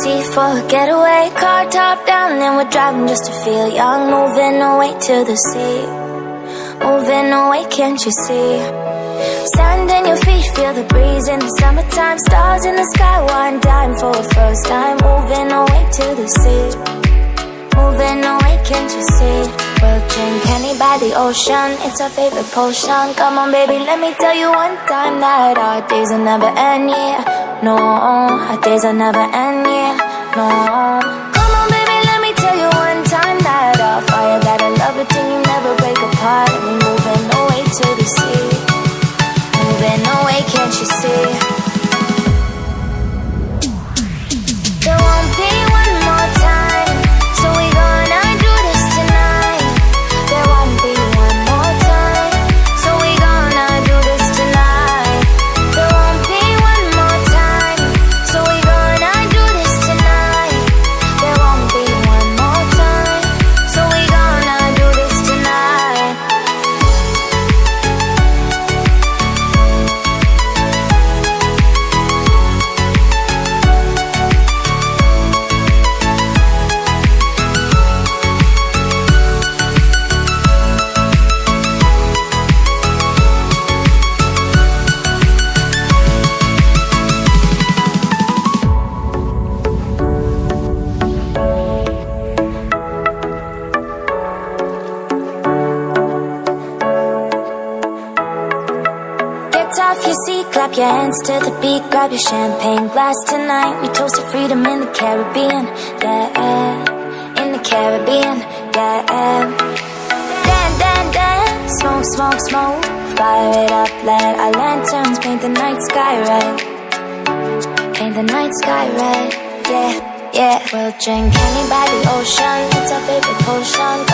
sea for a getaway. Car top down and we're driving just to feel young. Moving away to the sea, moving away, can't you see? Sand in your feet, feel the breeze in the summertime. Stars in the sky, one dime for a first time. Moving away to the sea, moving away, can't you see? We'll drink honey by the ocean, it's our favorite potion. Come on baby, let me tell you one time that our days will never end, yeah. No, our days will never end, yeah. No. Come on baby, let me tell you one time that our fire got a love it till you never break apart. And we're moving away to the sea, moving away, can't you see? There won't be one more time, so we gonna do this tonight. There won't be one more time, so we gonna do this tonight. There won't be one more time, so we gonna do this tonight. There won't be one more time, so we gonna do this tonight. Get off your seat, clap your hands to the beat. Grab your champagne glass tonight. We toast to freedom in the Caribbean, yeah. In the Caribbean, yeah. Dance, dance, dance, smoke, smoke, smoke. Fire it up, let our lanterns paint the night sky red. Paint the night sky red, yeah, yeah. We'll drink honey by the ocean, it's our favorite potion.